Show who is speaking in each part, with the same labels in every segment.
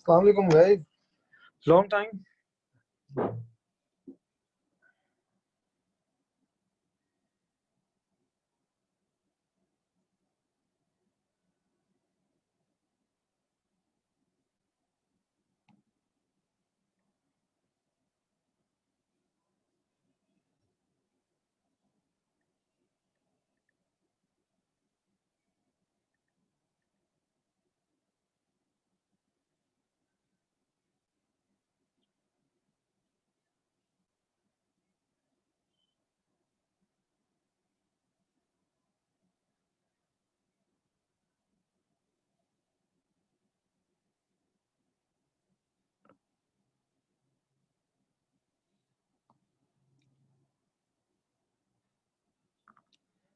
Speaker 1: अस्सलाम वालेकुम guys.
Speaker 2: Long time.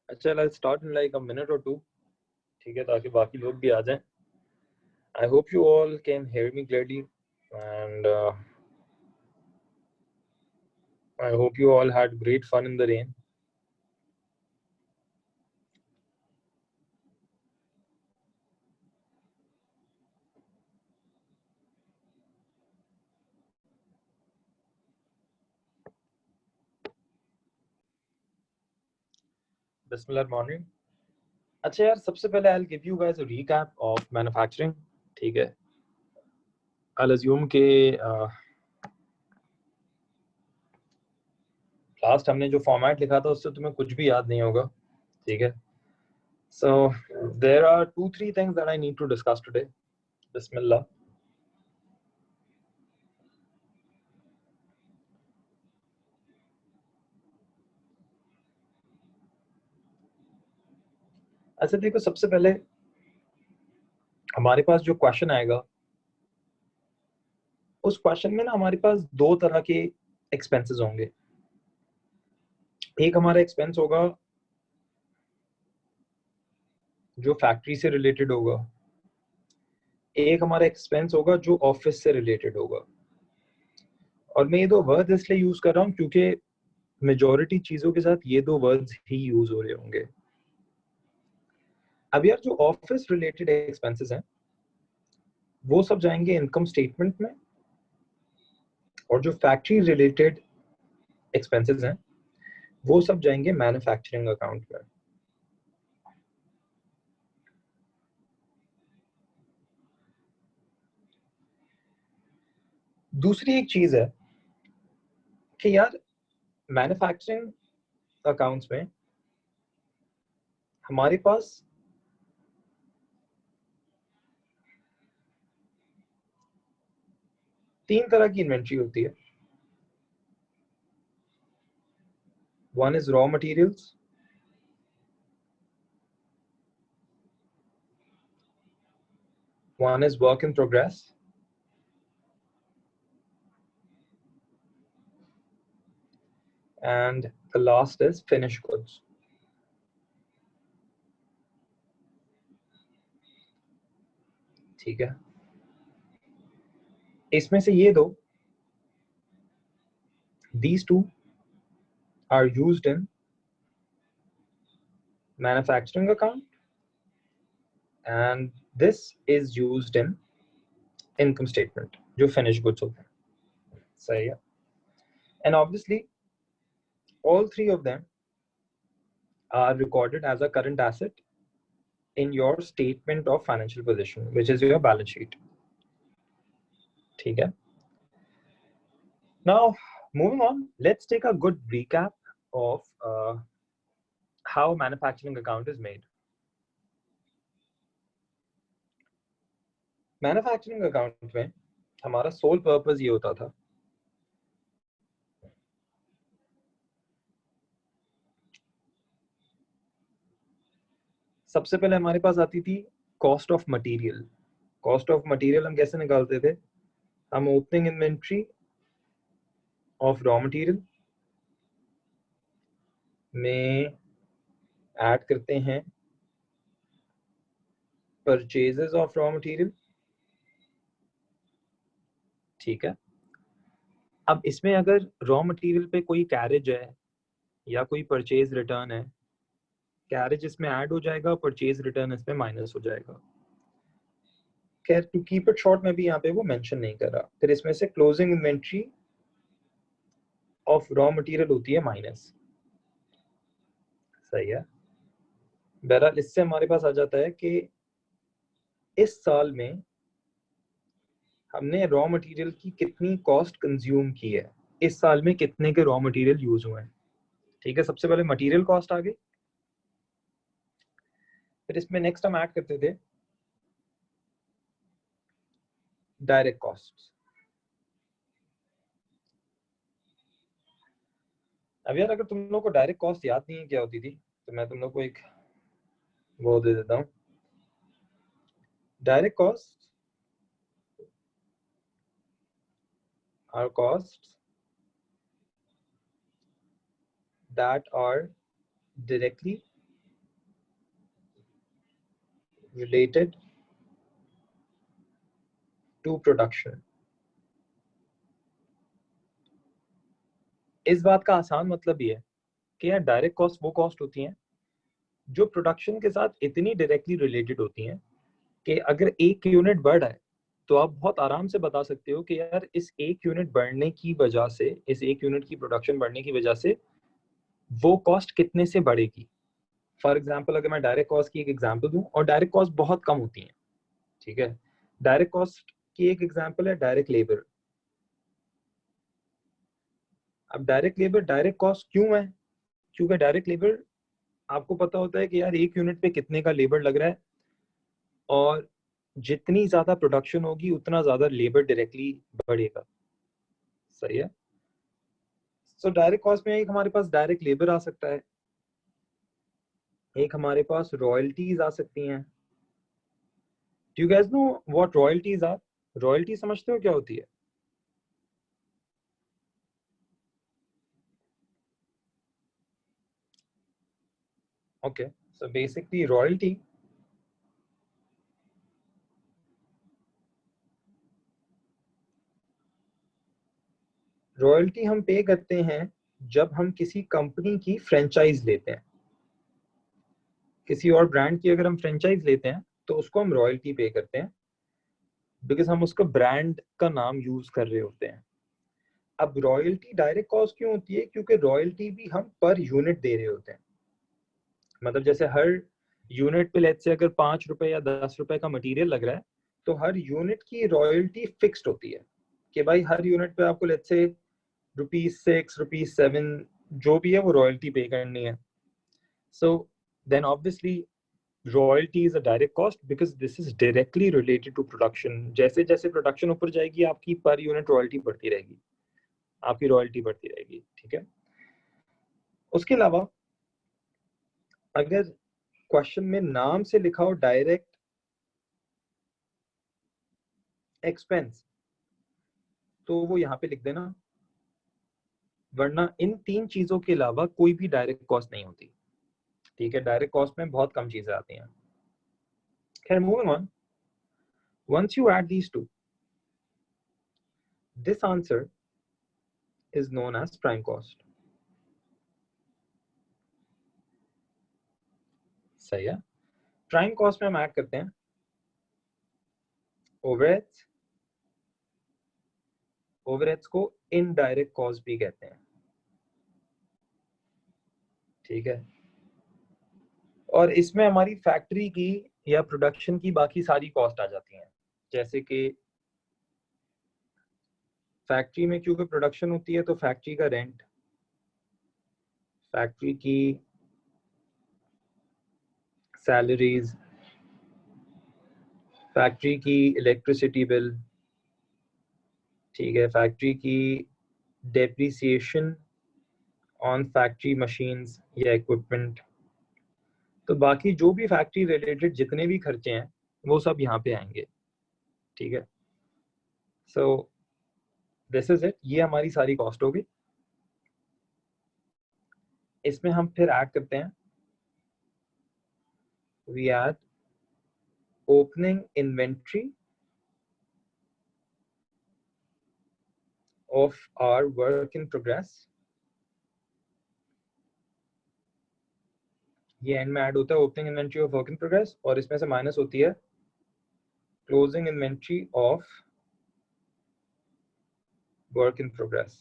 Speaker 2: अच्छा, let's start in like a minute or two. ठीक है, ताकि बाकी लोग भी आ जाएं. I hope you all can hear me clearly, and I hope you all had great fun in the rain. Bismillahirrahmanirrahim. अच्छा यार, सबसे पहले I'll give you guys a recap of manufacturing. ठीक है. I'll assume के लास्ट हमने जो format लिखा था उससे तुम्हें कुछ भी याद नहीं होगा. ठीक है. So there are 2-3 things that I need to discuss today. Bismillah. अच्छा देखो, सबसे पहले हमारे पास जो क्वेश्चन आएगा उस क्वेश्चन में ना हमारे पास दो तरह के एक्सपेंसेस होंगे. एक हमारा एक्सपेंस होगा जो फैक्ट्री से रिलेटेड होगा, एक हमारा एक्सपेंस होगा जो ऑफिस से रिलेटेड होगा. और मैं ये दो वर्ड इसलिए यूज कर रहा हूँ क्योंकि मेजॉरिटी चीजों के साथ ये दो वर्ड्स ही यूज हो रहे होंगे. अब यार, जो ऑफिस रिलेटेड एक्सपेंसेस हैं वो सब जाएंगे इनकम स्टेटमेंट में, और जो फैक्ट्री रिलेटेड एक्सपेंसेस हैं वो सब जाएंगे मैन्युफैक्चरिंग अकाउंट में. दूसरी एक चीज है कि यार, मैन्युफैक्चरिंग अकाउंट्स में हमारे पास तीन तरह की इन्वेंट्री होती है. One is raw materials, one is work in progress, and the last is finished goods. ठीक है. इसमें से ये दो, these two are used in manufacturing account and this is used in income statement जो finished goods होते हैं. सही है. And obviously all three of them are recorded as a current asset in your statement of financial position, which is your balance sheet. ठीक है. Now moving on, let's take a good recap of how manufacturing account is made. Manufacturing account में हमारा soul purpose ये होता था सबसे पहले हमारे पास आती थी cost of material. Cost of material हम कैसे निकालते थे? हम opening inventory of raw material में ऐड करते हैं परचेजेस ऑफ रॉ मटेरियल. ठीक है. अब इसमें अगर रॉ मटेरियल पे कोई कैरेज है या कोई परचेज रिटर्न है, कैरेज इसमें ऐड हो जाएगा, परचेज रिटर्न इसमें माइनस हो जाएगा. खैर टू कीप इट शॉर्ट में भी यहाँ पे वो मेंशन नहीं कर रहा। फिर इसमें से closing inventory of raw material होती है माइनस। सही है। बहरहाल इससे हमारे पास आ जाता है कि इस साल में हमने रॉ मटेरियल की कितनी कॉस्ट कंज्यूम की है, इस साल में कितने के रॉ मटेरियल यूज हुए हैं। ठीक है, सबसे पहले मटेरियल कॉस्ट आ गई। फिर इसमें नेक्स्ट हम ऐड करते थे डायरेक्ट कॉस्ट। अब यार अगर तुम लोग को डायरेक्ट कॉस्ट याद नहीं है क्या होती थी, तो मैं तुम लोग को एक वो दे देता हूँ। Direct cost are cost that are directly related to production। इस बात का आसान मतलब ये है कि यार डायरेक्ट कॉस्ट वो कॉस्ट होती हैं जो प्रोडक्शन के साथ इतनी डायरेक्टली रिलेटेड होती हैं कि अगर एक यूनिट बढ़ रहा है तो आप बहुत आराम से बता सकते हो कि यार इस एक यूनिट बढ़ने की वजह से, इस एक यूनिट की प्रोडक्शन बढ़ने की वजह से वो कॉस्ट कितने से बढ़ेगी। फॉर एग्जाम्पल अगर मैं डायरेक्ट कॉस्ट की एक एग्जाम्पल दूं, और डायरेक्ट कॉस्ट बहुत कम होती है, ठीक है। डायरेक्ट कॉस्ट की एक एग्जाम्पल है डायरेक्ट लेबर। अब डायरेक्ट लेबर डायरेक्ट कॉस्ट क्यों है? क्योंकि डायरेक्ट लेबर आपको पता होता है कि यार एक यूनिट पे कितने का लेबर लग रहा है, और जितनी ज्यादा प्रोडक्शन होगी उतना ज्यादा लेबर डायरेक्टली बढ़ेगा। सही है। सो डायरेक्ट कॉस्ट में एक हमारे पास डायरेक्ट लेबर आ सकता है, एक हमारे पास रॉयल्टीज आ सकती हैं। Do you guys know what royalties are? Royalty समझते हो क्या होती है? ओके, सो बेसिकली रॉयल्टी हम पे करते हैं जब हम किसी कंपनी की फ्रेंचाइज लेते हैं। किसी और ब्रांड की अगर हम फ्रेंचाइज लेते हैं तो उसको हम रॉयल्टी पे करते हैं, बिकॉज हम उसका ब्रांड का नाम यूज कर रहे होते हैं। अब रॉयल्टी डायरेक्ट कॉस्ट क्यों होती है? क्योंकि रॉयल्टी भी हम पर यूनिट दे रहे होते हैं। मतलब जैसे हर यूनिट पे लेट से अगर 5 रुपए या 10 रुपए का मटेरियल लग रहा है, तो हर यूनिट की रॉयल्टी फिक्स्ड होती है कि भाई हर यूनिट पे आपको लेट से ₹6, ₹7 जो भी है वो रॉयल्टी पे करनी है। So then obviously royalty is a direct cost because this is directly related to production. जैसे जैसे प्रोडक्शन ऊपर जाएगी आपकी पर यूनिट रॉयल्टी बढ़ती रहेगी, आपकी रॉयल्टी बढ़ती रहेगी। ठीक है। उसके अलावा अगर क्वेश्चन में नाम से लिखा हो डायरेक्ट एक्सपेंस, तो वो यहाँ पे लिख देना, वरना इन तीन चीजों के अलावा कोई भी डायरेक्ट कॉस्ट नहीं होती। ठीक है, डायरेक्ट कॉस्ट में बहुत कम चीजें आती हैं। खैर moving on, once you add these to, this answer is known as prime cost. सही है। प्राइम कॉस्ट में हम ऐड करते हैं ओवरहेड्स। ओवरहेड्स को इनडायरेक्ट कॉस्ट भी कहते हैं। ठीक है। और इसमें हमारी फैक्ट्री की या प्रोडक्शन की बाकी सारी कॉस्ट आ जाती हैं, जैसे कि फैक्ट्री में क्योंकि प्रोडक्शन होती है तो फैक्ट्री का रेंट, फैक्ट्री की सैलरीज, फैक्ट्री की इलेक्ट्रिसिटी बिल, ठीक है, फैक्ट्री की डेप्रिसिएशन ऑन फैक्ट्री मशीन्स या इक्विपमेंट। तो बाकी जो भी फैक्ट्री रिलेटेड जितने भी खर्चे हैं वो सब यहाँ पे आएंगे। ठीक है। सो दिस इज इट, ये हमारी सारी कॉस्ट होगी। इसमें हम फिर ऐड करते हैं, we add opening inventory of our work in progress। ये एंड में ऐड होता है opening inventory of work in progress, और इसमें से माइनस होती है closing inventory of work in progress.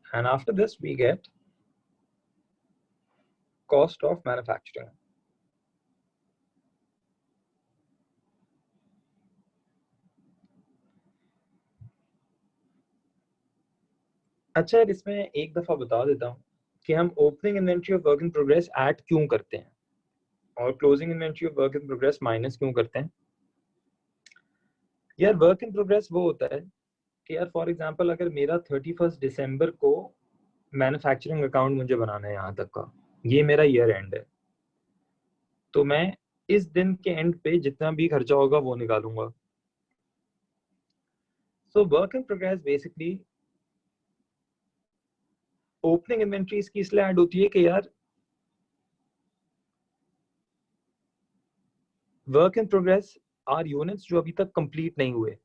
Speaker 2: And after this, we get cost of manufacturing. अच्छा यार, इसमें एक दफा बता देता हूँ कि हम opening inventory of work in progress add क्यों करते हैं और closing inventory of work in progress minus क्यों करते हैं। यार वर्क इन प्रोग्रेस वो होता है कि यार फॉर एग्जांपल अगर मेरा 31 दिसंबर को मैन्युफैक्चरिंग अकाउंट मुझे बनाना है, यहाँ तक का ये मेरा ईयर एंड है, तो मैं इस दिन के एंड पे जितना भी खर्चा होगा वो निकालूंगा। So work in progress basically opening inventory इसकी इसलिए ऐड होती है कि यार work in progress are units जो अभी तक कंप्लीट नहीं हुए।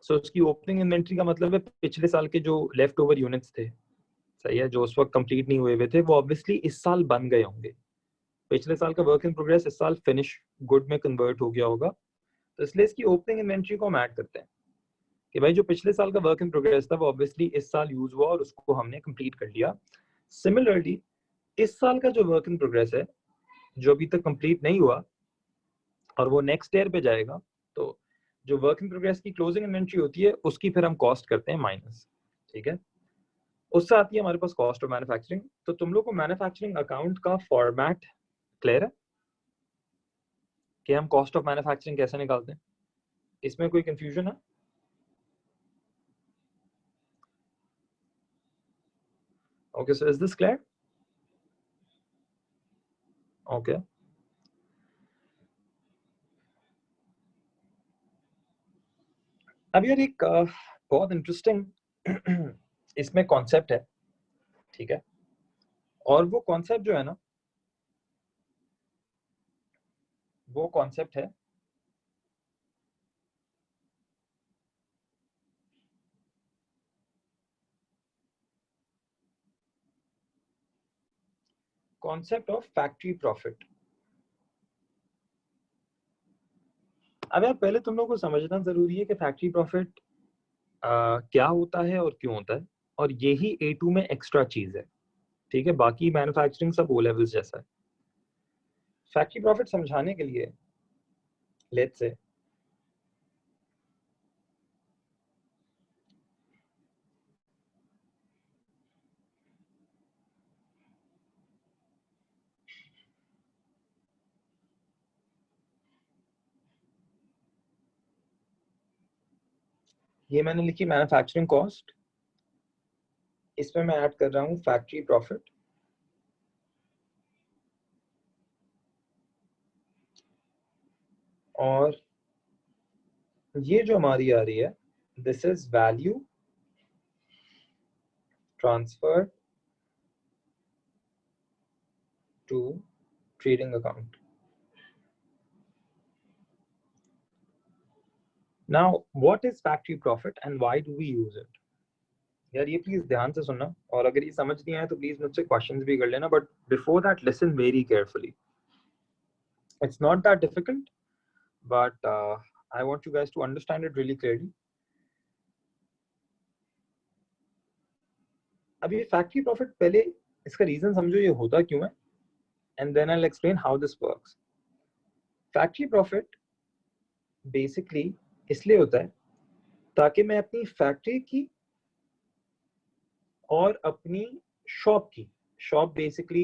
Speaker 2: सो उसकी ओपनिंग इन्वेंट्री का मतलब है पिछले साल के जो लेफ्ट ओवर यूनिट्स थे, सही है, जो उस वक्त कंप्लीट नहीं हुए थे, वो ऑब्वियसली इस साल बन गए होंगे। पिछले साल का वर्क इन प्रोग्रेस इस साल फिनिश गुड में कन्वर्ट हो गया होगा, तो इसलिए इसकी ओपनिंग इन्वेंट्री को हम ऐड करते हैं कि भाई जो पिछले साल का वर्क इन प्रोग्रेस था वो ऑब्वियसली इस साल यूज हुआ और उसको हमने कंप्लीट कर लिया। सिमिलरली इस साल का जो वर्क इन प्रोग्रेस है जो अभी तक कंप्लीट नहीं हुआ और वो नेक्स्ट ईयर पे जाएगा, तो जो वर्क इन प्रोग्रेस की क्लोजिंग इन्वेंट्री होती है उसकी फिर हम कॉस्ट करते हैं माइनस। ठीक है, उससे आती है हमारे पास कॉस्ट ऑफ मैन्युफैक्चरिंग। तो तुम लोग को मैन्युफैक्चरिंग अकाउंट का फॉर्मेट क्लियर है कि हम कॉस्ट ऑफ मैन्युफैक्चरिंग कैसे निकालते हैं? इसमें कोई कंफ्यूजन है? Okay, so is this clear? Okay, अब यार एक बहुत इंटरेस्टिंग इसमें कॉन्सेप्ट है, ठीक है, और वो कॉन्सेप्ट जो है ना, वो कॉन्सेप्ट है कॉन्सेप्ट ऑफ फैक्ट्री प्रॉफिट। अब यार पहले तुम लोग को समझना जरूरी है कि फैक्ट्री प्रॉफिट क्या होता है और क्यों होता है, और यही A2 में एक्स्ट्रा चीज है। ठीक है, बाकी मैन्युफैक्चरिंग सब ओ लेवल्स जैसा है। फैक्ट्री प्रॉफिट समझाने के लिए लेट्स से ये मैंने लिखी मैन्युफैक्चरिंग कॉस्ट, इसमें मैं ऐड कर रहा हूँ फैक्ट्री प्रॉफिट, और ये जो हमारी आ रही है this is value transfer to trading account. Now what is factory profit and why do we use it? यार ये प्लीज ध्यान से सुनना, और अगर ये समझ नहीं आए तो प्लीज मुझसे क्वेश्चंस भी कर लेना, but before that listen very carefully. It's not that difficult, but I want you guys to understand it really clearly. अब ये फैक्ट्री प्रॉफिट, पहले इसका रीजन समझो ये होता क्यों है, and then I will explain how this works. Factory profit basically इसलिए होता है ताकि मैं अपनी फैक्ट्री की और अपनी शॉप बेसिकली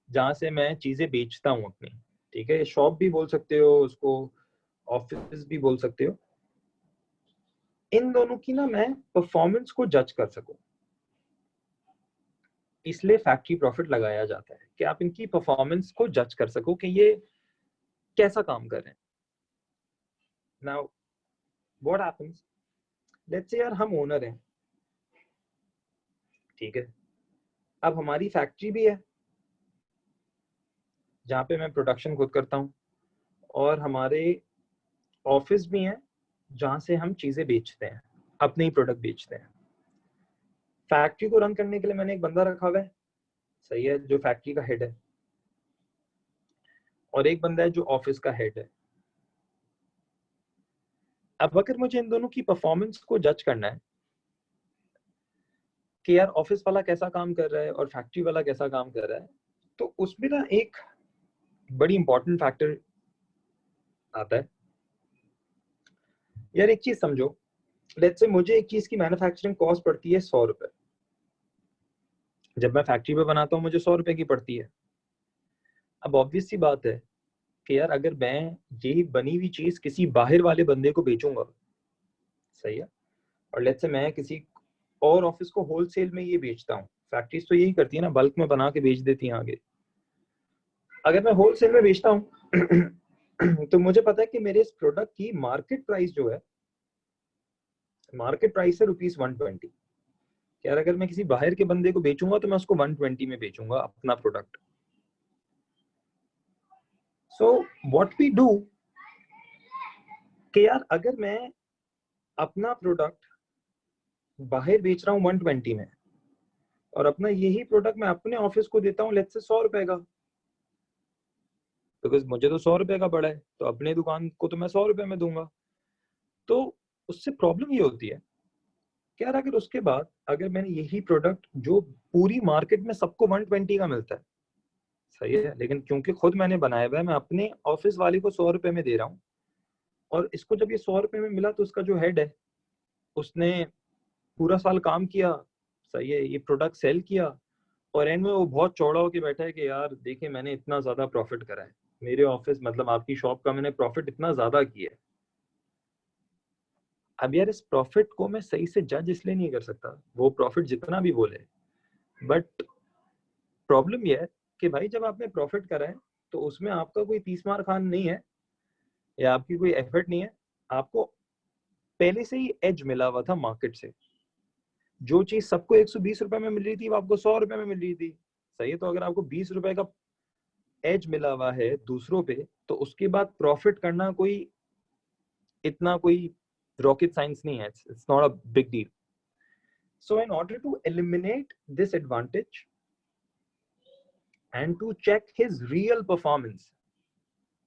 Speaker 2: जहां से मैं चीजें बेचता हूँ अपनी, ठीक है, शॉप भी बोल सकते हो उसको, ऑफिस भी बोल सकते हो, इन दोनों की ना मैं परफॉर्मेंस को जज कर सकूं, इसलिए फैक्ट्री प्रॉफिट लगाया जाता है कि आप इनकी परफॉर्मेंस को जज कर सको कि ये कैसा काम कर रहे हैं। Now what happens, let's say यार हम ओनर हैं, ठीक है, अब हमारी फैक्ट्री भी है जहाँ पे मैं प्रोडक्शन खुद करता हूँ, और हमारे ऑफिस भी हैं जहाँ से हम चीजें बेचते हैं, अपने ही प्रोडक्ट बेचते हैं। फैक्ट्री को रन करने के लिए मैंने एक बंदा रखा हुआ है, सही है, जो फैक्ट्री का हेड है, और एक बंदा है जो ऑफिस का हेड है। अब अगर मुझे इन दोनों की परफॉर्मेंस को जज करना है कि यार ऑफिस वाला कैसा काम कर रहा है और फैक्ट्री वाला कैसा काम कर रहा है, तो उसमें ना एक बड़ी इंपॉर्टेंट फैक्टर आता है। यार एक चीज समझो, लेट्स से मुझे एक चीज की मैन्युफैक्चरिंग कॉस्ट पड़ती है 100 रुपए, जब मैं फैक्ट्री पे बनाता हूँ मुझे 100 रुपए की पड़ती है। अब ऑब्वियस सी बात है कि यार अगर मैं ये बनी हुई चीज किसी बाहर वाले बंदे को बेचूंगा, सही है, और लेट्स से मैं किसी और ऑफिस को होलसेल में ये बेचता हूँ, फैक्ट्रीज तो यही करती है ना, बल्क में बना के बेच देती हैं आगे। अगर मैं होलसेल में बेचता हूँ तो मुझे पता है कि मेरे इस प्रोडक्ट की मार्केट प्राइस जो है, मार्केट प्राइस है ₹120। यार अगर मैं किसी बाहर के बंदे को बेचूंगा तो मैं उसको 120 में बेचूंगा अपना product. So what we do कि यार अगर मैं अपना प्रोडक्ट बाहर बेच रहा हूँ 120 में, और अपना यही प्रोडक्ट मैं अपने ऑफिस को देता हूँ लेट्स से 100 रुपए का, बिकॉज मुझे तो 100 रुपए का पड़ा है, तो अपने दुकान को तो मैं 100 रुपए में दूंगा। तो उससे प्रॉब्लम ये होती है कि यार अगर उसके बाद अगर मैंने यही प्रोडक्ट जो पूरी मार्केट में सबको 120 का मिलता है, सही है, लेकिन क्योंकि खुद मैंने बनाया हुआ है, मैं अपने ऑफिस वाले को 100 रुपए में दे रहा हूँ, और इसको जब ये 100 रुपए में मिला तो उसका जो हेड है उसने पूरा साल काम किया, सही है, ये प्रोडक्ट सेल किया, और एंड में वो बहुत चौड़ा होके बैठा है कि यार देखिए मैंने इतना ज्यादा प्रॉफिट करा है, मेरे ऑफिस मतलब आपकी शॉप का मैंने प्रॉफिट इतना ज्यादा किया है। अब यार इस प्रॉफिट को मैं सही से जज इसलिए नहीं कर सकता, वो प्रॉफिट जितना भी बोले, बट प्रॉब्लम ये है कि भाई जब आपने प्रॉफिट करा है तो उसमें आपका कोई 30 मार खान नहीं है, या आपकी कोई एफर्ट नहीं है, आपको पहले से ही एज मिला हुआ था मार्केट से। जो चीज सबको 120 रुपए में मिल रही थी वो आपको 100 रुपए में मिल रही थी, सही है, तो अगर आपको 20 रुपए का एज मिला हुआ है दूसरों पे, तो उसके बाद प्रॉफिट करना कोई इतना कोई रॉकेट साइंस नहीं है, it's not a big deal. So in order to eliminate this advantage and to check his real performance,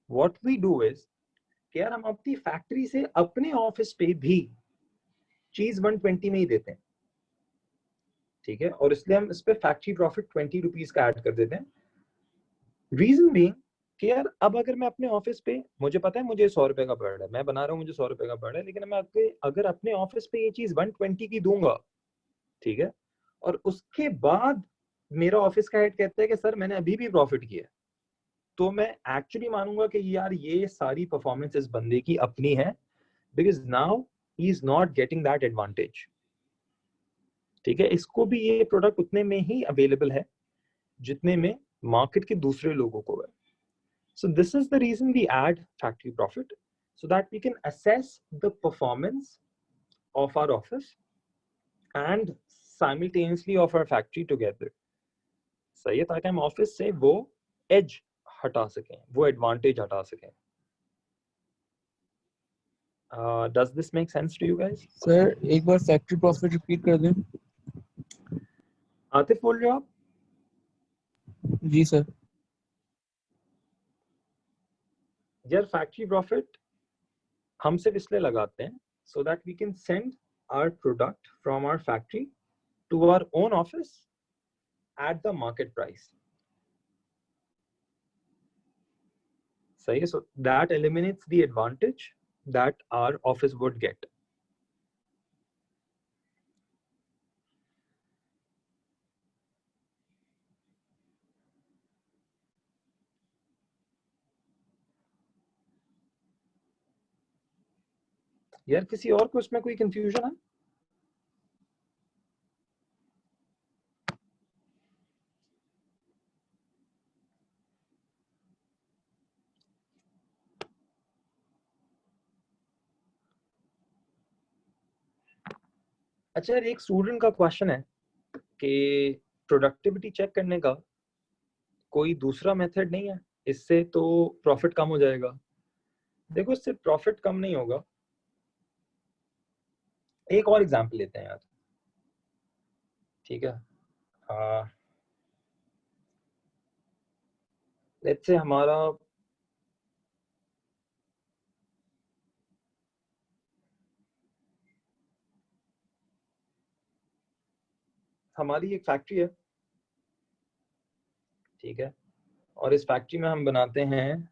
Speaker 2: what we do is कि यार हम अपनी फैक्ट्री से अपने ऑफिस पे भी चीज 120 में ही देते हैं, ठीक है, और इसलिए हम इस पे फैक्ट्री प्रॉफिट 20 रुपीज का ऐड कर देते हैं। रीजन बीइंग कि यार अब अगर मैं अपने ऑफिस पे, मुझे पता है मुझे 100 रुपए का पड़ रहा है, मैं बना रहा हूँ, मुझे 100 रुपए का पड़ रहा है, लेकिन मैं अगर अपने ऑफिस पे ये चीज 120 की दूंगा, ठीक है, और उसके बाद मेरा ऑफिस का हेड कहता है कि सर मैंने अभी भी प्रॉफिट किया है, तो मैं एक्चुअली मानूंगा कि यार ये सारी परफॉर्मेंस इस बंदे की अपनी है, because now he is not getting that advantage, ठीक है, इसको भी ये प्रोडक्ट उतने में ही अवेलेबल है जितने में मार्केट के दूसरे लोगों को है। So this is the reason we add factory profit, so that we can assess the performance of our office and simultaneously of our factory together, सही है, ताकि हम ऑफिस से वो एज हटा सकें, वो एडवांटेज हटा सकें। Does this make sense to you guys?
Speaker 1: Sir एक बार फैक्ट्री प्रॉफिट रिपीट कर दें।
Speaker 2: आतिफ बोल रहे हो आप?
Speaker 1: जी सर।
Speaker 2: यार फैक्ट्री प्रॉफिट हम सिर्फ इसलिए लगाते हैं so that we can send our product from our factory to our own office at the market price, सही है, so that eliminates the advantage that our office would get. यार किसी और को इसमें कोई कंफ्यूजन है? अच्छा यार एक स्टूडेंट का क्वेश्चन है कि प्रोडक्टिविटी चेक करने का कोई दूसरा मेथड नहीं है, इससे तो प्रॉफिट कम हो जाएगा। देखो इससे प्रॉफिट कम नहीं होगा, एक और एग्जांपल लेते हैं यार, ठीक है, लेट्स से हमारी एक फैक्ट्री है, ठीक है, और इस फैक्ट्री में हम बनाते हैं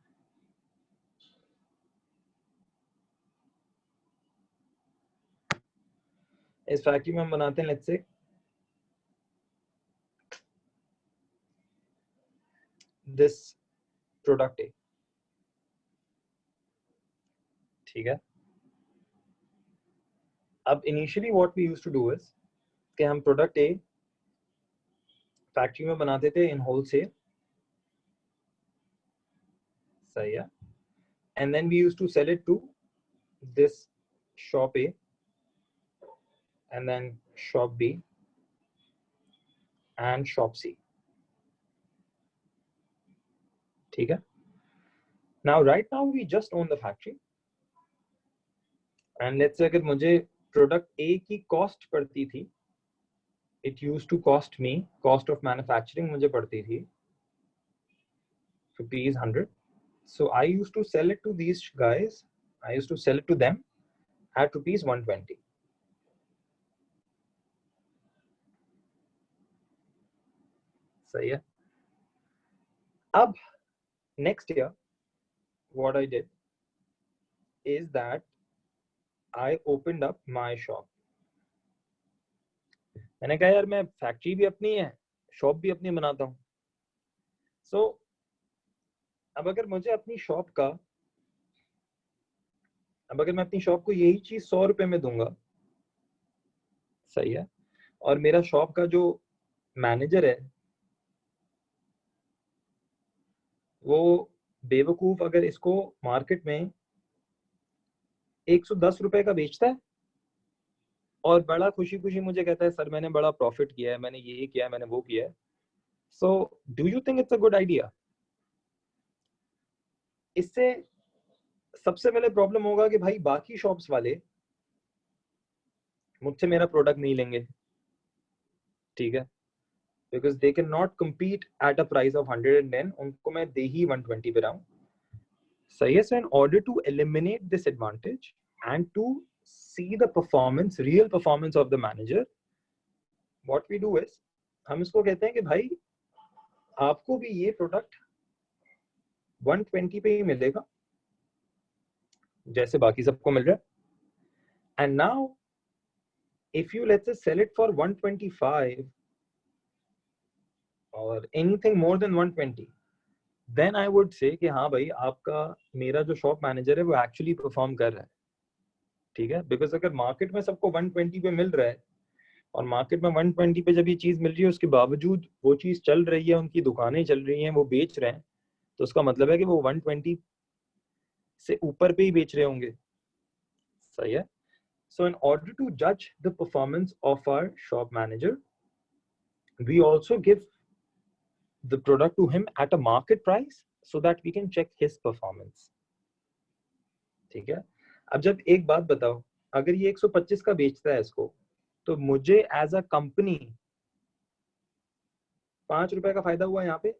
Speaker 2: लेट्स से दिस प्रोडक्ट ए, ठीक है। अब initially what we used to do इज कि हम प्रोडक्ट ए फैक्ट्री में बनाते थे इन होलसेल, सही है, and then we used to sell it to this shop A and then shop B and shop C, ठीक है। Now right now we just own the factory and let's say अगर मुझे product A की cost पड़ती थी, it used to cost me, cost of manufacturing मुझे पड़ती थी ₹100, so I used to sell it to these guys, I used to sell it to them at ₹120, सही है। अब next year what I did is that I opened up my shop. मैंने कहा यार मैं फैक्ट्री भी अपनी है, शॉप भी अपनी बनाता हूँ, सो अब अगर मैं अपनी शॉप को यही चीज 100 रुपए में दूंगा, सही है, और मेरा शॉप का जो मैनेजर है वो बेवकूफ अगर इसको मार्केट में 110 रुपए का बेचता है और बड़ा खुशी खुशी मुझे कहता है सर मैंने बड़ा प्रॉफिट किया है, मैंने ये किया है, मैंने वो किया है, so do you think it's a good idea? इससे सबसे पहले प्रॉब्लम होगा कि भाई बाकी शॉप्स वाले मुझसे मेरा प्रोडक्ट नहीं लेंगे, ठीक है, because they cannot compete at a price of 110, उनको मैं दे ही 120 पे रहा हूँ, सही है। So in order to eliminate this advantage and to see the performance, real performance of the manager, what we do is हम इसको कहते हैं कि भाई आपको भी ये प्रोडक्ट 120 पे ही मिलेगा जैसे बाकी सबको मिल रहा है, and now if you let's say sell it for 125 or anything more than 120, then I would say कि हाँ भाई आपका मेरा जो शॉप मैनेजर है वो एक्चुअली परफॉर्म कर रहा है, ठीक है, बिकॉज अगर मार्केट में सबको 120 पे मिल रहा है और मार्केट में 120 पे जब ये चीज मिल रही है उसके बावजूद वो चीज चल रही है, उनकी दुकानें चल रही हैं, वो बेच रहे हैं, तो उसका मतलब है कि वो 120 से ऊपर पे ही बेच रहे होंगे, सही है। So in order to judge the performance of our shop manager, we also give the product to him at a market price so that we can check his performance, ठीक है। अब जब एक बात बताओ, अगर ये 125 का बेचता है इसको, तो मुझे एज अ कंपनी 5 रुपए का फायदा हुआ यहाँ पे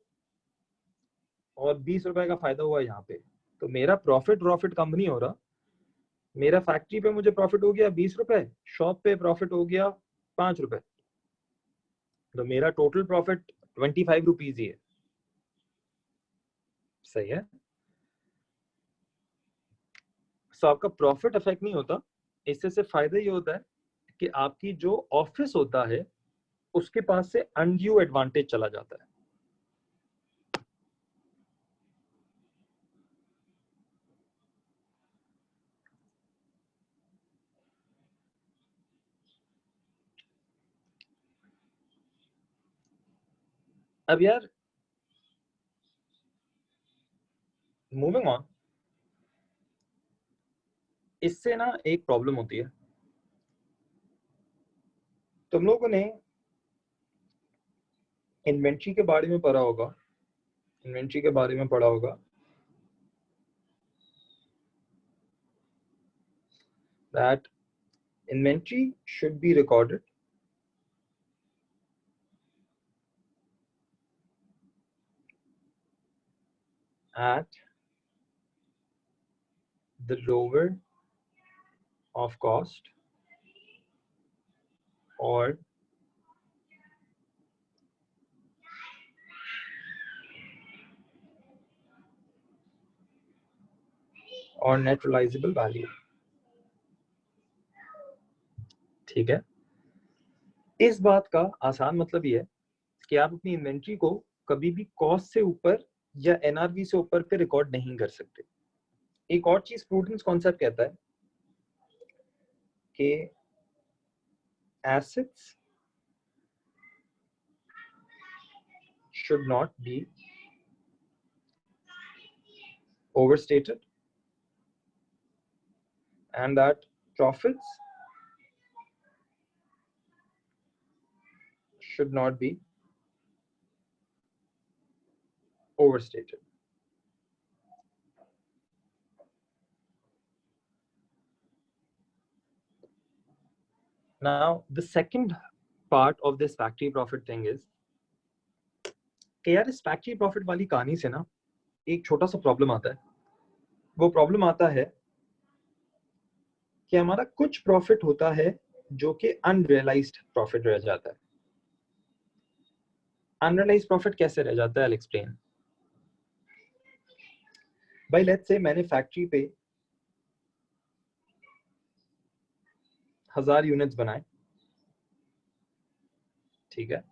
Speaker 2: और 20 रुपए का फायदा हुआ यहाँ पे, तो मेरा प्रॉफिट कंपनी हो रहा, मेरा फैक्ट्री पे मुझे प्रॉफिट हो गया 20 रुपए, शॉप पे प्रॉफिट हो गया 5 रुपए, तो मेरा टोटल प्रॉफिट 25 रुपीज ही है, सही है। सो आपका प्रॉफिट अफेक्ट नहीं होता, इससे सिर्फ फायदा ये होता है कि आपकी जो ऑफिस होता है उसके पास से अनड्यू एडवांटेज चला जाता है। अब यार मूविंग ऑन, इससे ना एक प्रॉब्लम होती है, तुम लोगों ने इन्वेंट्री के बारे में पढ़ा होगा, that inventory should be recorded at the lower of cost or net realizable value। ठीक है, इस बात का आसान मतलब ये है कि आप अपनी इन्वेंट्री को कभी भी कॉस्ट से ऊपर या एनआरवी से ऊपर पे रिकॉर्ड नहीं कर सकते। एक और चीज प्रूडेंस कॉन्सेप्ट कहता है कि assets should not be overstated and that profits should not be overstated। Now the second part of this factory profit thing is कि यार इस फैक्ट्री प्रॉफिट वाली कहानी से ना एक छोटा सा प्रॉब्लम आता है। वो प्रॉब्लम आता है कि हमारा कुछ प्रॉफिट होता है जो कि अनरियलाइज्ड प्रॉफिट रह जाता है। अनरियलाइज्ड प्रॉफिट कैसे रह जाता है? आई विल एक्सप्लेन। भाई लेट्स से मैंने फैक्ट्री पे 1000 यूनिट्स बनाए, ठीक है,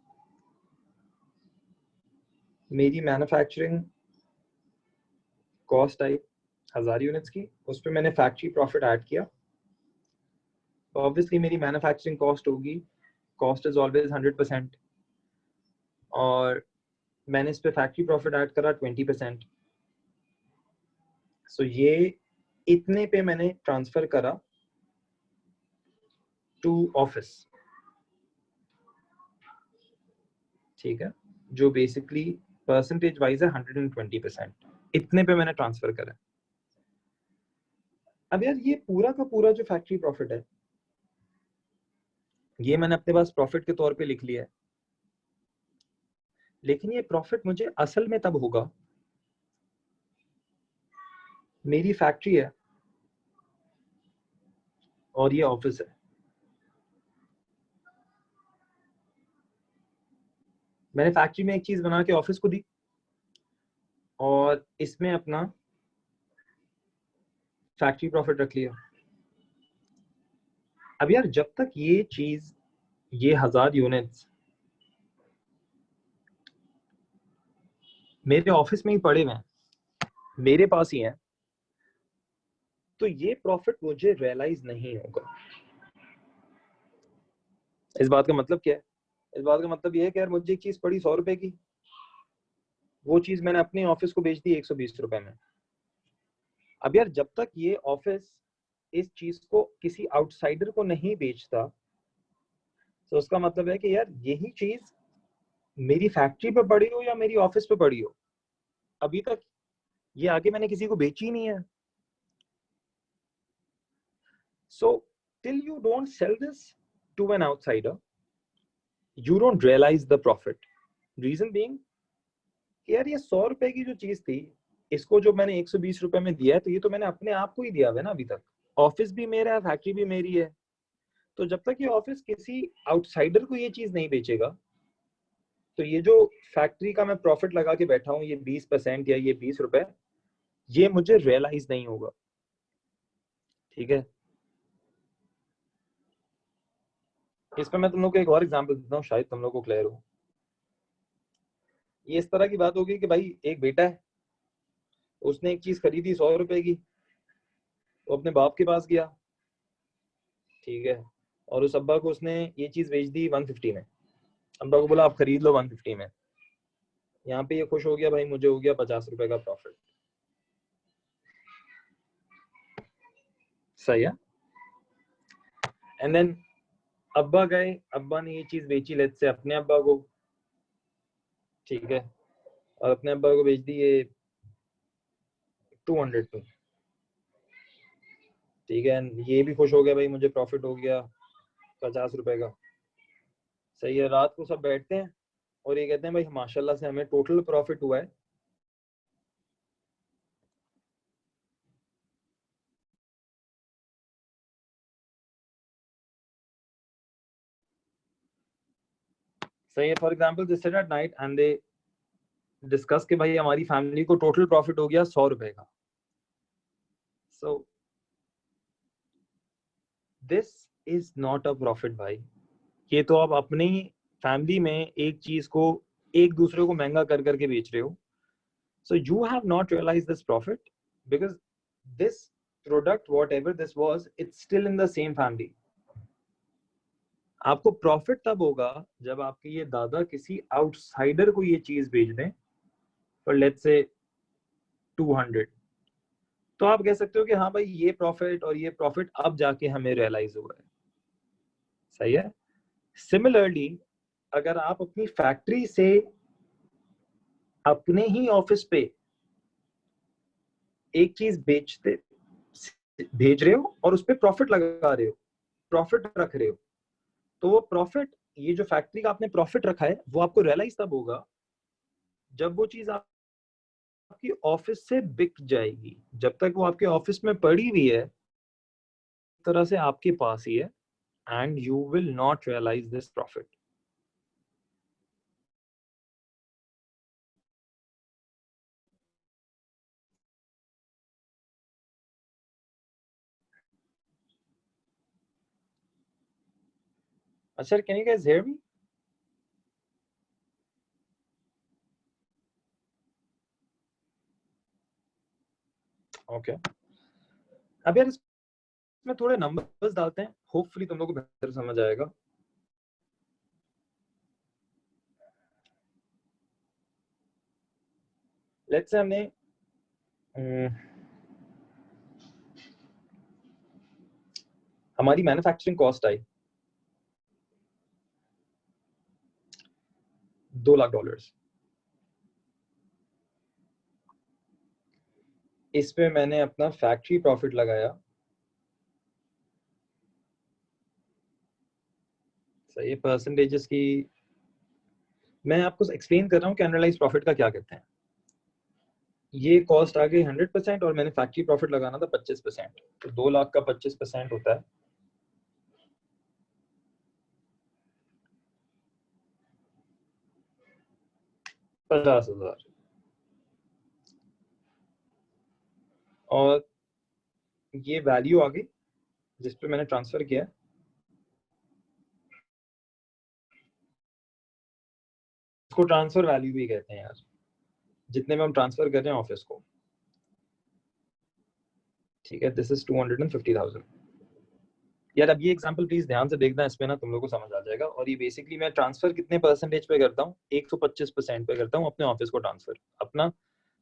Speaker 2: मेरी मैन्युफैक्चरिंग कॉस्ट आई 1000 यूनिट्स की, उस पर मैंने फैक्ट्री प्रॉफिट ऐड किया, तो ऑब्वियसली मेरी मैन्युफैक्चरिंग कॉस्ट होगी, कॉस्ट इज ऑलवेज 100%, और मैंने इस पे फैक्ट्री प्रॉफिट ऐड करा 20%। सो ये इतने पे मैंने ट्रांसफर करा टू ऑफिस, ठीक है, जो बेसिकली परसेंटेज वाइज है 120%। इतने पे मैंने ट्रांसफर करा। अब यार ये पूरा का पूरा जो फैक्ट्री प्रॉफिट है ये मैंने अपने पास प्रॉफिट के तौर पे लिख लिया है, लेकिन ये प्रॉफिट मुझे असल में तब होगा, मेरी फैक्ट्री है और ये ऑफिस है, मैंने फैक्ट्री में एक चीज बना के ऑफिस को दी और इसमें अपना फैक्ट्री प्रॉफिट रख लिया। अब यार जब तक ये चीज, ये 1000 यूनिट्स मेरे ऑफिस में ही पड़े हुए हैं, मेरे पास ही हैं, तो ये प्रॉफिट मुझे रियलाइज नहीं होगा। इस बात का मतलब क्या है? इस बात का मतलब ये है कि यार मुझे एक चीज पड़ी 100 रुपए की, वो चीज मैंने अपने ऑफिस को बेच दी 120 रुपए में। अब यार जब तक ये ऑफिस इस चीज को किसी आउटसाइडर को नहीं बेचता, तो उसका मतलब है कि यार यही चीज मेरी फैक्ट्री पे पड़ी हो या मेरी ऑफिस पे पड़ी हो, अभी तक ये आगे मैंने किसी को बेची नहीं है। So till you don't sell this to an outsider, you don't realize the profit. Reason being कि यार ये 100 रुपए की जो चीज थी, इसको जो मैंने 120 रुपए में दिया है, तो ये तो मैंने अपने आप को ही दिया है ना। अभी तक ऑफिस भी मेरा है, फैक्ट्री भी मेरी है, तो जब तक ये ऑफिस किसी आउटसाइडर को ये चीज नहीं बेचेगा, तो ये जो फैक्ट्री का मैं प्रॉफिट लगा के बैठा हूँ, ये 20% या ये 20 रुपए, ये मुझे रियलाइज नहीं होगा, ठीक है। इस पर मैं तुम लोग को एक और एग्जांपल देता हूँ, शायद तुम लोग को क्लियर हो। ये इस तरह की बात होगी कि भाई एक बेटा है, उसने एक चीज खरीदी 100 रुपए की, वो अपने बाप के पास गया, ठीक है, और उस अब्बा को उसने ये चीज बेच दी 150 में। अब्बा को बोला आप खरीद लो 150 में। यहाँ पे ये खुश हो गया, भाई मुझे हो गया 50 रुपए का प्रॉफिट, सही है। एंड देन अब्बा गए, अब्बा ने ये चीज बेची लेट से अपने अब्बा को, ठीक है, और अपने अब्बा को बेच दी ये 200 में, ठीक है। ये भी खुश हो गया, भाई मुझे प्रॉफिट हो गया 50 रुपए का, सही है। रात को सब बैठते हैं और ये कहते हैं भाई माशाल्लाह से हमें टोटल प्रॉफिट हुआ है सही है. For example they sit at night and they discuss कि भाई हमारी फैमिली को टोटल प्रॉफिट हो गया 100 रुपए का. सो this is not a profit भाई. ये तो आप अपनी फैमिली में एक चीज को एक दूसरे को महंगा कर करके बेच रहे हो. So you have not realized this profit because this product, whatever this was, it's still in the same family. आपको प्रॉफिट तब होगा जब आपके ये दादा किसी आउटसाइडर को ये चीज बेच दें फॉर लेट्स से 200. तो आप कह सकते हो कि हाँ भाई ये प्रॉफिट और ये प्रॉफिट अब जाके हमें रियलाइज हुआ है. सही है. सिमिलरली अगर आप अपनी फैक्ट्री से अपने ही ऑफिस पे एक चीज भेज रहे हो और उस पर प्रॉफिट लगा रहे हो, प्रॉफिट रख रहे हो, तो वो प्रॉफिट, ये जो फैक्ट्री का आपने प्रॉफिट रखा है वो आपको रियलाइज तब होगा जब वो चीज आपकी ऑफिस से बिक जाएगी. जब तक वो आपके ऑफिस में पड़ी हुई है एक तरह से आपके पास ही है and you will not realise this profit. अच्छा, can you guys hear me? Okay. अब यार इसमें थोड़े नंबर्स डालते हैं, होपफुली तुम लोगों को बेहतर समझ आएगा. लेट्स से हमने हमारी मैन्युफैक्चरिंग कॉस्ट आई $2 लाख. इस पे मैंने अपना फैक्ट्री प्रॉफिट लगाया. सही. परसेंटेजेस की मैं आपको एक्सप्लेन कर रहा हूँ कि एनालाइज प्रॉफिट का क्या कहते हैं. ये कॉस्ट आ गई 100% और मैंने फैक्ट्री प्रॉफिट लगाना था 25%. तो 2 लाख का 25% होता है 50,000. और ये वैल्यू आ गई जिस पे मैंने ट्रांसफर किया. इसको ट्रांसफर वैल्यू भी कहते हैं यार, जितने में हम ट्रांसफर कर रहे हैं ऑफिस को. ठीक है. This is 250,000. यार अब ये एग्जांपल प्लीज ध्यान से देखना, इसमें ना तुम लोगों को समझ आ जाएगा. और ये बेसिकली मैं ट्रांसफर कितने परसेंटेज पे करता हूँ, 125% पे करता हूँ अपने ऑफिस को ट्रांसफर, अपना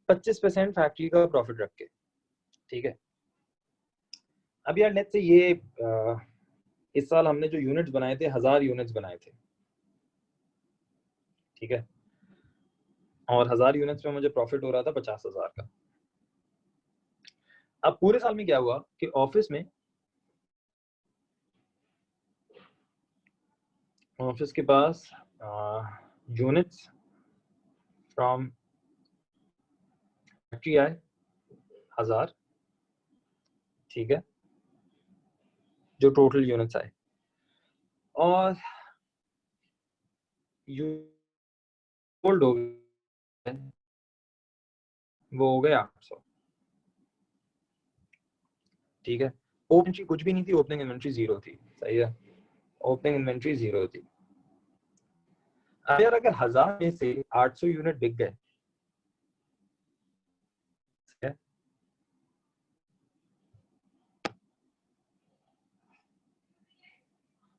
Speaker 2: 25% फैक्ट्री का प्रॉफिट रख के. ठीक है. अब यार लेट्स से ये इस साल हमने जो यूनिट्स बनाए थे 1000 यूनिट्स बनाए थे. ठीक है. और 1000 यूनिट्स में मुझे प्रॉफिट हो रहा था 50,000 का. अब पूरे साल में क्या हुआ कि ऑफिस के पास यूनिट्स फ्रॉम फैक्ट्री आए 1000. ठीक है. जो टोटल यूनिट्स आए और होल्ड हो गए, वो हो गए 800. ठीक है. ओपनिंग कुछ भी नहीं थी, ओपनिंग इन्वेंट्री 0 थी. सही है. ओपनिंग इन्वेंट्री 0 थी. अब यार अगर 1000 में से 800 यूनिट बिक गए,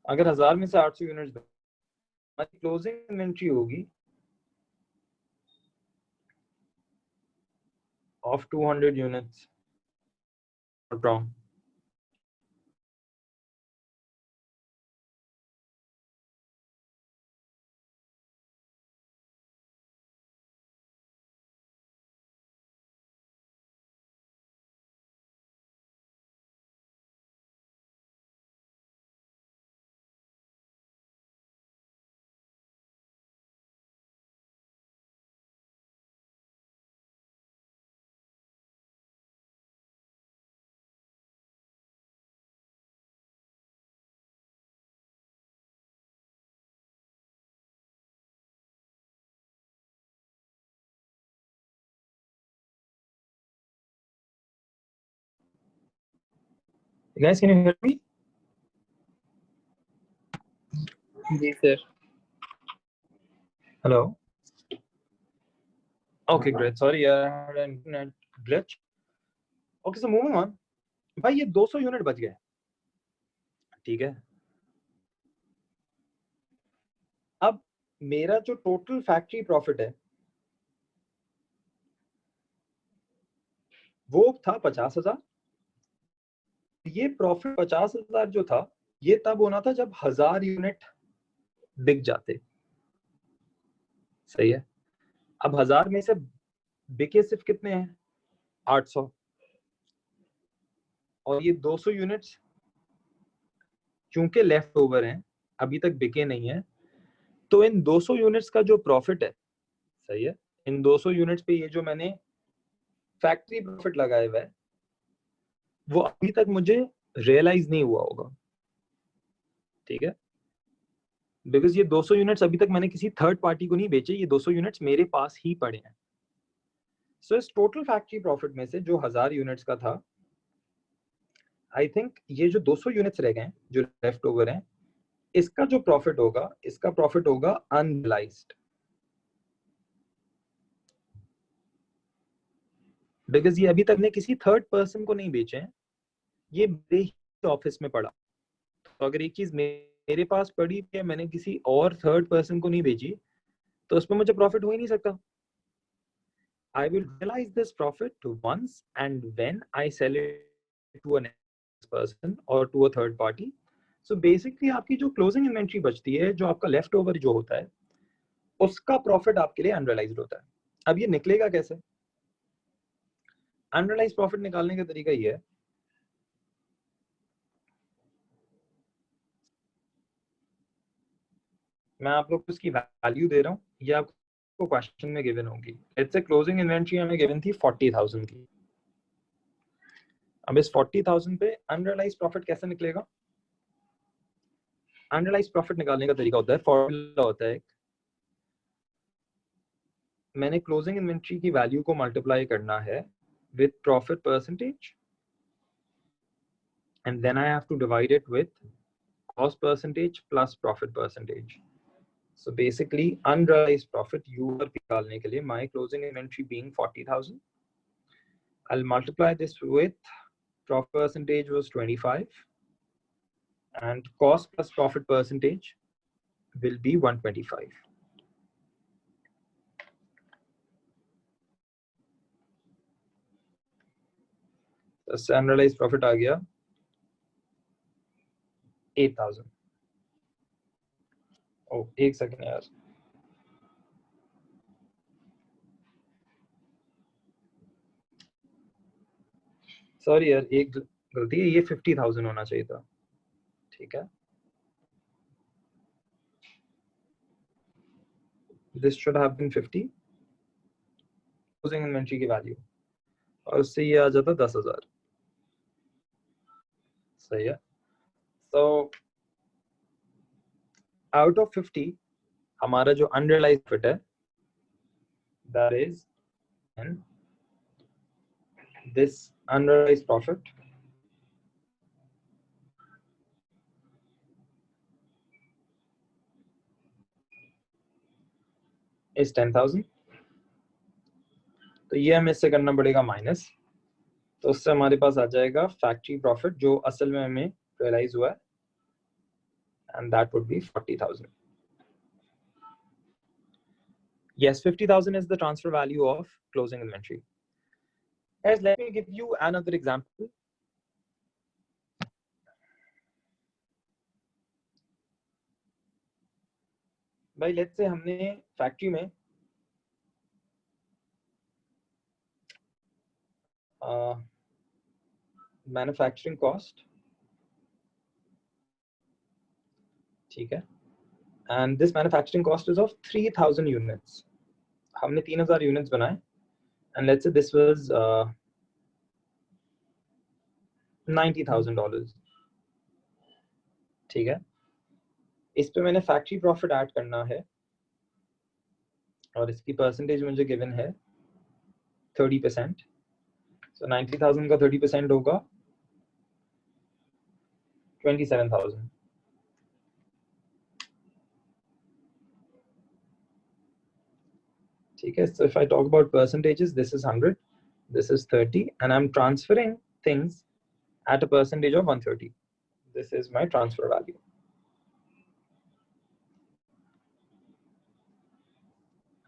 Speaker 2: अगर 1000 में से 800 यूनिट हमारी क्लोजिंग इन्वेंट्री होगी of 200 units. Guys, can you hear me?
Speaker 1: जी sir.
Speaker 2: Hello. Okay, great. Sorry, I had an internet glitch. Okay, so moving on. भाई ये 200 यूनिट बच गए, ठीक है. अब मेरा जो टोटल फैक्ट्री प्रॉफिट है वो था 50,000. ये प्रॉफिट 50,000 जो था ये तब होना था जब 1000 यूनिट बिक जाते. सही है. अब 1000 में से बिके सिर्फ कितने हैं? 800. और ये 200 यूनिट्स चूंकि लेफ्ट ओवर हैं, अभी तक बिके नहीं है, तो इन 200 यूनिट्स का जो प्रॉफिट है, सही है, इन 200 यूनिट्स पे ये जो मैंने फैक्ट्री प्रॉफिट लगाया हुआ है वो अभी तक मुझे रियलाइज नहीं हुआ होगा, ठीक है. बिकॉज ये 200 यूनिट्स अभी तक मैंने किसी थर्ड पार्टी को नहीं बेचे, ये 200 यूनिट्स मेरे पास ही पड़े हैं. सो इस टोटल फैक्ट्री प्रॉफिट में से जो 1000 यूनिट्स का था, आई थिंक ये जो 200 यूनिट्स रह गए हैं जो लेफ्ट ओवर हैं, इसका जो प्रॉफिट होगा, इसका प्रॉफिट होगा अनरियलाइज्ड. बिकॉज ये अभी तक ने किसी थर्ड पर्सन को नहीं बेचे हैं, ये मेरे ही ऑफिस में पड़ा. तो अगर एक चीज मेरे पास पड़ी है, मैंने किसी और थर्ड पर्सन को नहीं बेची, तो उसमें मुझे प्रॉफिट हो ही नहीं सकता. I will realize this profit once and when I sell it to a next person or to a third party. So basically आपकी जो क्लोजिंग इन्वेंट्री बचती है, जो आपका लेफ्ट ओवर जो होता है, उसका प्रॉफिट आपके लिए अनरियलाइज्ड होता है. अब ये निकलेगा कैसे? अनरियलाइज्ड प्रॉफिट निकालने का तरीका ये है, मैं आप लोग को इसकी वैल्यू दे रहा हूँ, ये आपको क्वेश्चन में गिवन होगी. लेट्स से क्लोजिंग इन्वेंट्री हमें गिवन थी 40,000 की. अब इस 40,000 पे अनरियलाइज्ड प्रॉफिट कैसे निकलेगा? अनरियलाइज्ड प्रॉफिट निकालने का तरीका होता है, फॉर्मूला होता है, मैंने क्लोजिंग इन्वेंट्री की वैल्यू को मल्टीप्लाई करना है with profit percentage and then I have to divide it with cost percentage plus profit percentage. So basically unrealised profit यूआर निकालने के लिए, my closing inventory being 40,000, I will multiply this with profit percentage was 25 and cost plus profit percentage will be 125. तो unrealised profit आ गया 8,000. ओ एक second यार, sorry यार, एक गलती है, ये 50,000 होना चाहिए था, ठीक है. This should have been 50 closing inventory की वैल्यू, और उससे ये आ जाता 10,000. सही है. तो आउट ऑफ 50 हमारा जो अनरियलाइज्ड प्रॉफिट है, that is this unrealised profit is 10,000. तो ये हमें इससे करना पड़ेगा माइनस, तो उससे हमारे पास आ जाएगा फैक्ट्री प्रॉफिट जो असल में हमें रियलाइज हुआ है, and that would be 40,000. Yes, 50,000 is the transfer value of closing inventory. Guys, let me give you another example. भाई लेट्स से हमने फैक्ट्री में मैन्युफैक्चरिंग कॉस्ट, ठीक है, and this manufacturing cost is of 3,000 units. हमने 3,000 units बनाए, and let's say this was $90,000, ठीक है. इस पे मैंने फैक्ट्री प्रॉफिट ऐड करना है, और इसकी परसेंटेज मुझे गिवन है 30%. सो 90,000 का 30% होगा 27,000. Okay, so if I talk about percentages, this is 100, this is 30, and I'm transferring things at a percentage of 130. This is my transfer value.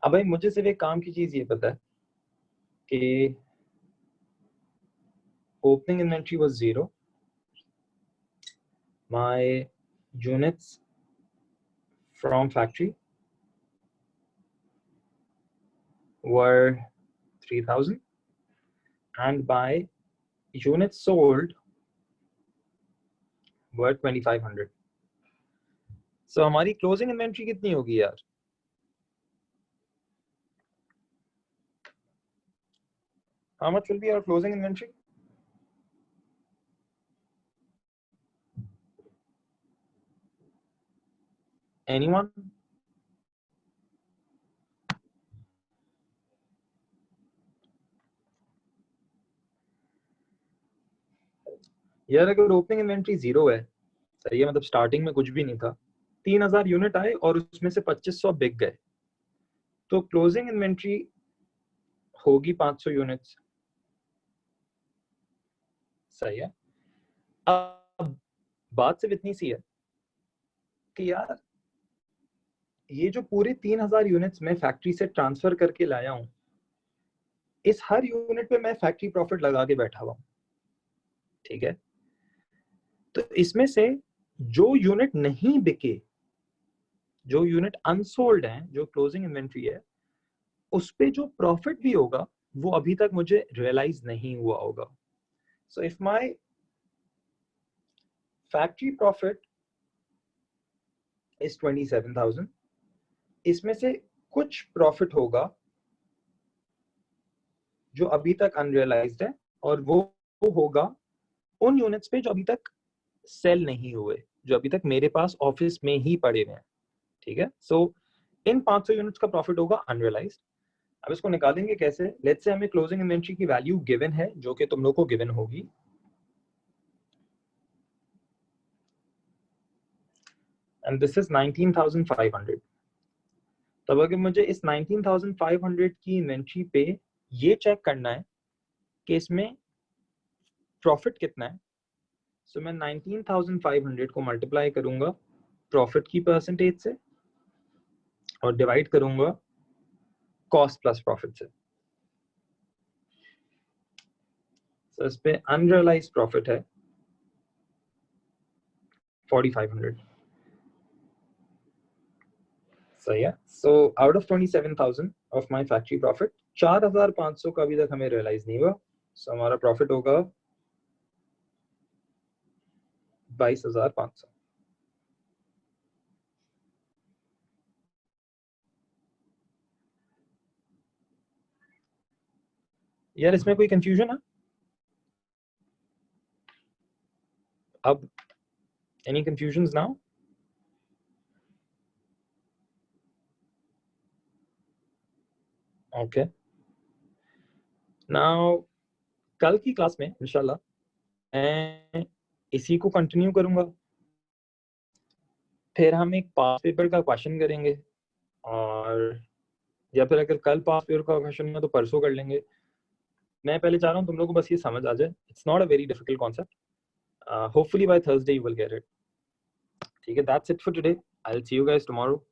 Speaker 2: अब भाई मुझे सिर्फ एक काम की चीज ये पता है कि opening inventory was 0. My units from factory were 3,000 and my units sold were 2,500. So हमारी closing inventory कितनी होगी यार? How much will be our closing inventory? Anyone? यार अगर ओपनिंग इन्वेंट्री 0 है, सही है, मतलब स्टार्टिंग में कुछ भी नहीं था, 3,000 यूनिट आए और उसमें से 2,500 बिक गए, तो क्लोजिंग इन्वेंट्री होगी 500 यूनिट्स. सही है. अब बात सिर्फ इतनी सी है कि यार ये जो पूरे 3,000 यूनिट्स मैं फैक्ट्री से ट्रांसफर करके लाया हूं, इस हर यूनिट पे मैं फैक्ट्री प्रॉफिट लगा के बैठा हुआ हूं. ठीक है, तो इसमें से जो यूनिट नहीं बिके, जो यूनिट अनसोल्ड है, जो क्लोजिंग इन्वेंट्री है, उस पे जो प्रॉफिट भी होगा वो अभी तक मुझे रियलाइज नहीं हुआ होगा. So if my factory profit is 27,000, इसमें से कुछ प्रॉफिट होगा जो अभी तक अनरियलाइज्ड है, और वो होगा उन यूनिट्स पे जो अभी तक सेल नहीं हुए, जो अभी तक मेरे पास ऑफिस में ही पड़े हुए हैं. ठीक है, सो इन 500 यूनिट्स का प्रॉफिट होगा अनरियलाइज्ड. अब इसको निकालेंगे कैसे? लेट्स से हमें क्लोजिंग इन्वेंट्री की वैल्यू गिवन है, जो कि तुम लोग को गिवन होगी. And this is 19,500. तब अगर मुझे इस 19,500 की इन्वेंट्री पे ये चेक करना है कि इसमें प्रॉफिट कितना है, सो मैं 19,500 को मल्टीप्लाई करूंगा प्रॉफिट की परसेंटेज से और डिवाइड करूंगा कॉस्ट प्लस प्रॉफिट से. सो इस पे अनरियलाइज्ड प्रॉफिट है 4,500. सही है. So out of 27,000 of my factory profit, 4,500 का अभी तक हमें रियलाइज नहीं हुआ. सो हमारा प्रॉफिट होगा 22,500. यार इसमें कोई कंफ्यूजन है? अब any confusions now? Okay, now कल की क्लास में इंशाल्लाह मैं इसी को कंटिन्यू करूंगा. फिर हम एक पास पेपर का क्वेश्चन करेंगे, और या फिर अगर कल पास पेपर का क्वेश्चन है तो परसों कर लेंगे. मैं पहले चाह रहा हूँ तुम लोगों को बस ये समझ आ जाए. It's not a very difficult concept. Hopefully by Thursday you will get it. ठीक है, that's it for today. I will see you guys tomorrow.